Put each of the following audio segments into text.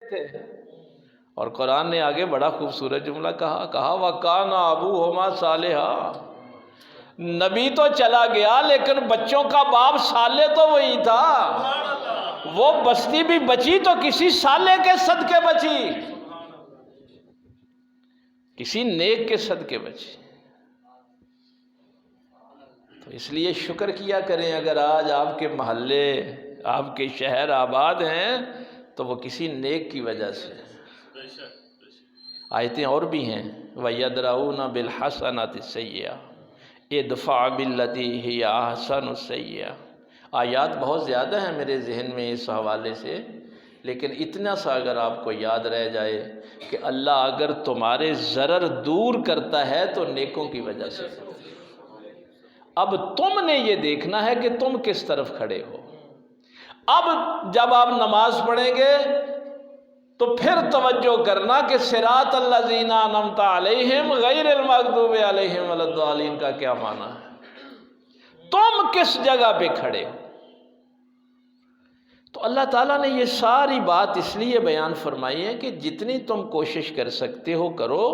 تھے۔ اور قرآن نے آگے بڑا خوبصورت جملہ کہا وَكَانَ أَبُوهُمَا صَالِحًا، نبی تو چلا گیا لیکن بچوں کا باپ صالح تو وہی تھا۔ وہ بستی بھی بچی تو کسی صالح کے صدقے بچی، کسی نیک کے صدقے بچی۔ تو اس لیے شکر کیا کریں، اگر آج آپ کے محلے، آپ کے شہر آباد ہیں تو وہ کسی نیک کی وجہ سے۔ آیتیں اور بھی ہیں وَيَدْرَؤُونَ بِالْحَسَنَةِ السَّيِّئَةَ اِدْفَعْ بِالَّتِي هِيَ أَحْسَنُ السَّيِّئَةَ۔ آیات بہت زیادہ ہیں میرے ذہن میں اس حوالے سے، لیکن اتنا سا اگر آپ کو یاد رہ جائے کہ اللہ اگر تمہارے ضرر دور کرتا ہے تو نیکوں کی وجہ سے۔ اب تم نے یہ دیکھنا ہے کہ تم کس طرف کھڑے ہو۔ اب جب آپ نماز پڑھیں گے تو پھر توجہ کرنا کہ صراط الذین انعمت علیہم غیر المغضوب علیہم ولا الضالین کا کیا معنی ہے، تم کس جگہ پہ کھڑے ہو۔ تو اللہ تعالیٰ نے یہ ساری بات اس لیے بیان فرمائی ہے کہ جتنی تم کوشش کر سکتے ہو کرو،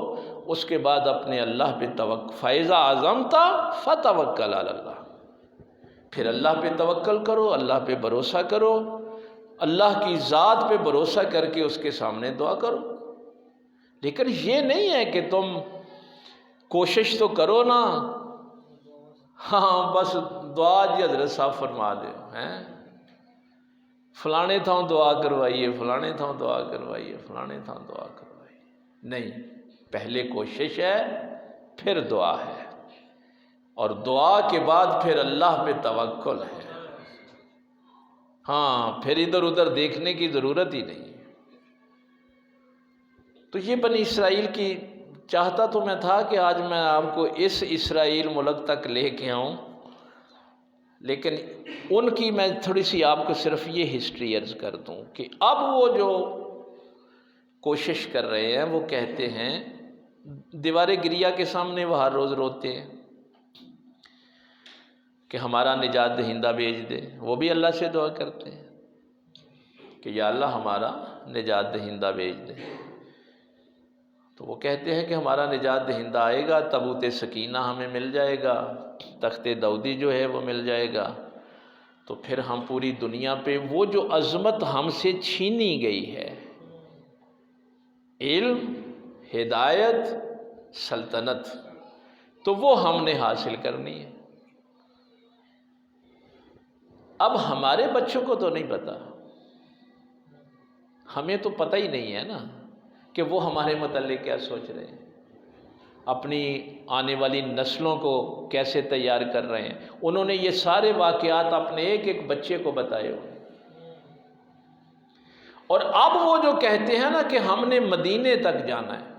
اس کے بعد اپنے اللہ پہ توکل، فَإِذَا عَزَمْتَ فَتَوَكَّلْ عَلَى اللَّهِ، پھر اللہ پہ توکل کرو، اللہ پہ بھروسہ کرو، اللہ کی ذات پہ بھروسہ کر کے اس کے سامنے دعا کرو۔ لیکن یہ نہیں ہے کہ تم کوشش تو کرو نا، ہاں بس دعا جی حضرت صاحب فرما دے ہیں، فلانے تھاؤں دعا کروائیے، فلانے تھاؤں دعا کروائیے، فلانے تھاؤں دعا کروائیے، نہیں، پہلے کوشش ہے پھر دعا ہے، اور دعا کے بعد پھر اللہ پہ توکل ہے۔ ہاں پھر ادھر ادھر دیکھنے کی ضرورت ہی نہیں۔ تو یہ بنی اسرائیل کی، چاہتا تو میں تھا کہ آج میں آپ کو اس اسرائیل ملک تک لے کے آؤں، لیکن ان کی میں تھوڑی سی آپ کو صرف یہ ہسٹری عرض کر دوں کہ اب وہ جو کوشش کر رہے ہیں، وہ کہتے ہیں دیوار گریا کے سامنے وہ ہر روز روتے ہیں کہ ہمارا نجات دہندہ بھیج دے، وہ بھی اللہ سے دعا کرتے ہیں کہ یا اللہ ہمارا نجات دہندہ بھیج دے۔ تو وہ کہتے ہیں کہ ہمارا نجات دہندہ آئے گا، تابوت سکینہ ہمیں مل جائے گا، تخت داؤدی جو ہے وہ مل جائے گا، تو پھر ہم پوری دنیا پہ وہ جو عظمت ہم سے چھینی گئی ہے، علم، ہدایت، سلطنت، تو وہ ہم نے حاصل کرنی ہے۔ اب ہمارے بچوں کو تو نہیں پتا، ہمیں تو پتہ ہی نہیں ہے نا کہ وہ ہمارے متعلق کیا سوچ رہے ہیں، اپنی آنے والی نسلوں کو کیسے تیار کر رہے ہیں۔ انہوں نے یہ سارے واقعات اپنے ایک ایک بچے کو بتائے ہو، اور اب وہ جو کہتے ہیں نا کہ ہم نے مدینے تک جانا ہے،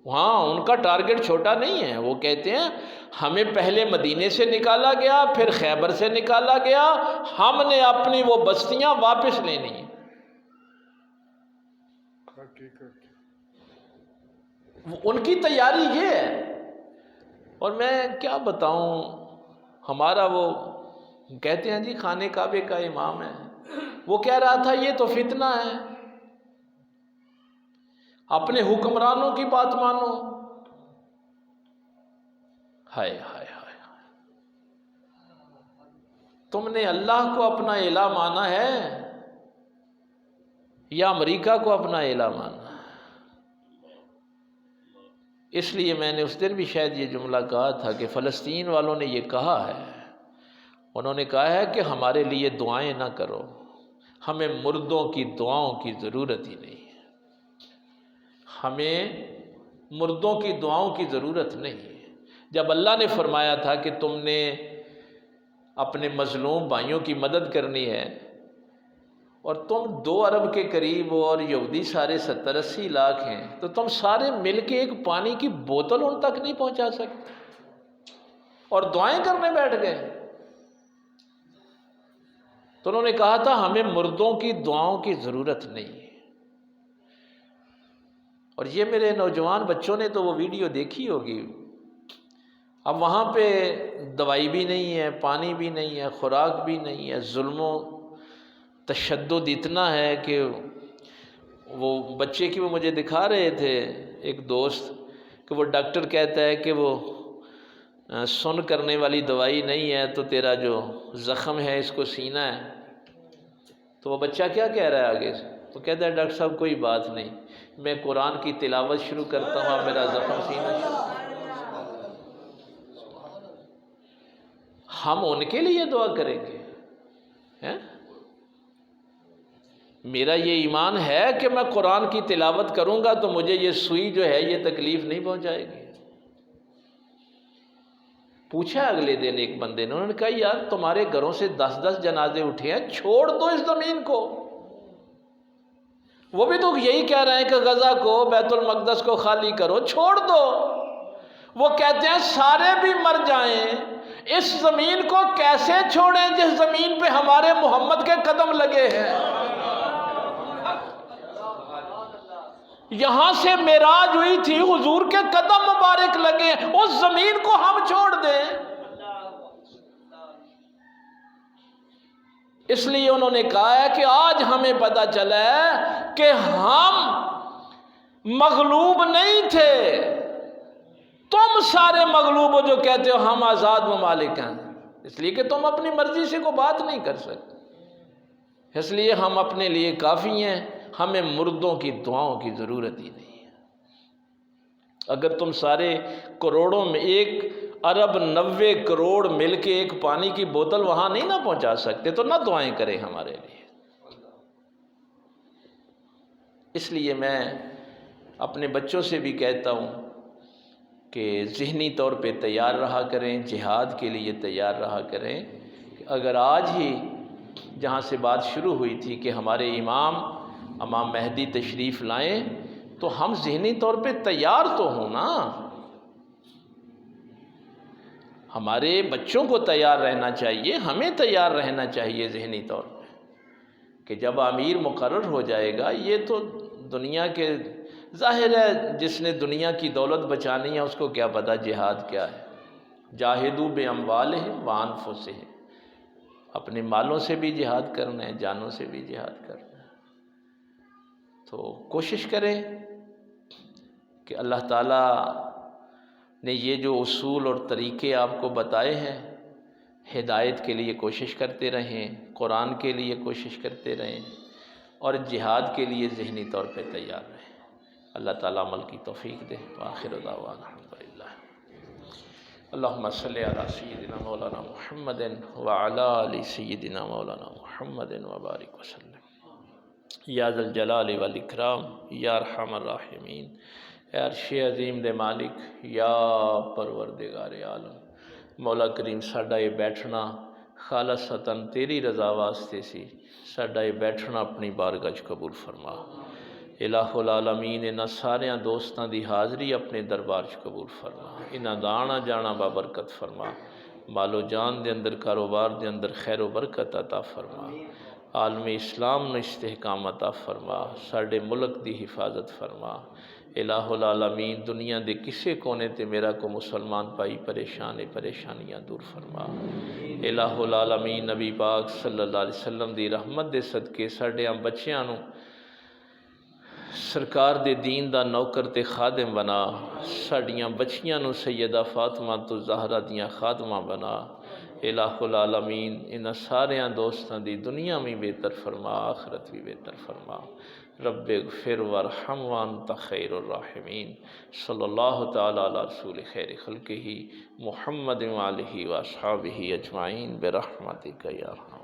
وہاں ان کا ٹارگٹ چھوٹا نہیں ہے، وہ کہتے ہیں ہمیں پہلے مدینے سے نکالا گیا، پھر خیبر سے نکالا گیا، ہم نے اپنی وہ بستیاں واپس لینی ہیں۔ ان کی تیاری یہ ہے، اور میں کیا بتاؤں، ہمارا وہ کہتے ہیں جی خانہ کعبے کا امام ہے، وہ کہہ رہا تھا یہ تو فتنہ ہے، اپنے حکمرانوں کی بات مانو۔ ہائے ہائے ہائے، تم نے اللہ کو اپنا الہ مانا ہے یا امریکہ کو اپنا الہ مانا؟ اس لیے میں نے اس دن بھی شاید یہ جملہ کہا تھا کہ فلسطین والوں نے یہ کہا ہے، انہوں نے کہا ہے کہ ہمارے لیے دعائیں نہ کرو، ہمیں مردوں کی دعاؤں کی ضرورت ہی نہیں ہے، ہمیں مردوں کی دعاؤں کی ضرورت نہیں ہے۔ جب اللہ نے فرمایا تھا کہ تم نے اپنے مظلوم بھائیوں کی مدد کرنی ہے، اور تم 2 ارب کے قریب ہو اور یہودی سارے 70-80 لاکھ ہیں، تو تم سارے مل کے ایک پانی کی بوتل ان تک نہیں پہنچا سکتے، اور دعائیں کرنے بیٹھ گئے۔ تو انہوں نے کہا تھا ہمیں مردوں کی دعاؤں کی ضرورت نہیں ہے۔ اور یہ میرے نوجوان بچوں نے تو وہ ویڈیو دیکھی ہوگی، اب وہاں پہ دوائی بھی نہیں ہے، پانی بھی نہیں ہے، خوراک بھی نہیں ہے، ظلم و تشدد اتنا ہے کہ وہ بچے کی وہ مجھے دکھا رہے تھے ایک دوست کہ وہ ڈاکٹر کہتا ہے کہ وہ سن کرنے والی دوائی نہیں ہے تو تیرا جو زخم ہے اس کو سینا ہے. تو وہ بچہ کیا کہہ رہا ہے آگے سے؟ تو کہتا ہے ڈاکٹر صاحب کوئی بات نہیں، میں قرآن کی تلاوت شروع کرتا ہوں، میرا زخم سینا شروع. ہم ان کے لیے دعا کریں گے؟ میرا یہ ایمان ہے کہ میں قرآن کی تلاوت کروں گا تو مجھے یہ سوئی جو ہے یہ تکلیف نہیں پہنچائے گی. پوچھا اگلے دن ایک بندے نے، انہوں نے کہا یار تمہارے گھروں سے 10 جنازے اٹھے ہیں، چھوڑ دو اس زمین کو. وہ بھی تو یہی کہہ رہے ہیں کہ غزہ کو، بیت المقدس کو خالی کرو، چھوڑ دو. وہ کہتے ہیں سارے بھی مر جائیں، اس زمین کو کیسے چھوڑیں جس زمین پہ ہمارے محمد کے قدم لگے ہیں. یہاں سے معراج ہوئی تھی، حضور کے قدم مبارک لگے، اس زمین کو ہم چھوڑ دیں؟ اس لیے انہوں نے کہا ہے کہ آج ہمیں پتہ چلا ہے کہ ہم مغلوب نہیں تھے، تم سارے مغلوب ہو جو کہتے ہو ہم آزاد ممالک ہیں، اس لیے کہ تم اپنی مرضی سے کوئی بات نہیں کر سکتے. اس لیے ہم اپنے لیے کافی ہیں، ہمیں مردوں کی دعاؤں کی ضرورت ہی نہیں ہے. اگر تم سارے کروڑوں میں 1 ارب 90 کروڑ مل کے ایک پانی کی بوتل وہاں نہیں نہ پہنچا سکتے تو نہ دعائیں کریں ہمارے لیے. اس لیے میں اپنے بچوں سے بھی کہتا ہوں کہ ذہنی طور پہ تیار رہا کریں، جہاد کے لیے تیار رہا کریں. اگر آج ہی جہاں سے بات شروع ہوئی تھی کہ ہمارے امام مہدی تشریف لائیں تو ہم ذہنی طور پہ تیار تو ہوں نا. ہمارے بچوں کو تیار رہنا چاہیے، ہمیں تیار رہنا چاہیے ذہنی طور پہ کہ جب امیر مقرر ہو جائے گا. یہ تو دنیا کے ظاہر ہے جس نے دنیا کی دولت بچانی ہے اس کو کیا پتہ جہاد کیا ہے. جاہدوا باموالہم وانفسہم، اپنے مالوں سے بھی جہاد کرنا ہے، جانوں سے بھی جہاد کرنا ہے. تو کوشش کریں کہ اللہ تعالیٰ نے یہ جو اصول اور طریقے آپ کو بتائے ہیں، ہدایت کے لیے کوشش کرتے رہیں، قرآن کے لیے کوشش کرتے رہیں، اور جہاد کے لیے ذہنی طور پہ تیار رہیں. اللہ تعالیٰ عمل کی توفیق دے. وآخر دعوانا الحمدللہ. اللہم صلی علی سیدنا مولانا محمد وعلی آل سیدنا مولانا محمد وبارک وسلم. یا ذا الجلال والاکرام، یا ارحم الراحمین. اے عرش عظیم دے مالک، یا پروردگار عالم، مولا کریم ساڈا یہ بیٹھنا خالصتاً تیری رضا واسطے سی. ساڈا یہ بیٹھنا اپنی بارگاہ وچ قبول فرما. الہ العالمین انہاں ساریاں دوستاں دی حاضری اپنے دربار وچ قبول فرما. انہاں دا آنا جانا بابرکت فرما. مال و جان دے اندر، کاروبار دے اندر خیر و برکت عطا فرما. عالم اسلام نو استحکام عطا فرما. ساڈے ملک دی حفاظت فرما. الہ العالمین دنیا دے کسے کونے تے میرا کو مسلمان پائی پریشانیاں دور فرما. الہ العالمین نبی پاک صلی اللہ علیہ وسلم دی رحمت دے صدقے ساڈیاں بچیاں نو سرکار دے دین دا نوکر تے خادم بنا. ساڈیاں بچیاں نو سیدہ فاطمہ تو زہرا دیاں خادمہ بنا. الہ العالمین انہاں ساریاں دوستاں دی دنیا میں بہتر فرما، آخرت بھی بہتر فرما. رب اغفر وارحم وانت خیر الراحمین. صلی اللہ تعالی علی رسول خیر خلقہ محمد وآلہ واصحابہ اجمعین برحمتک یا ارحم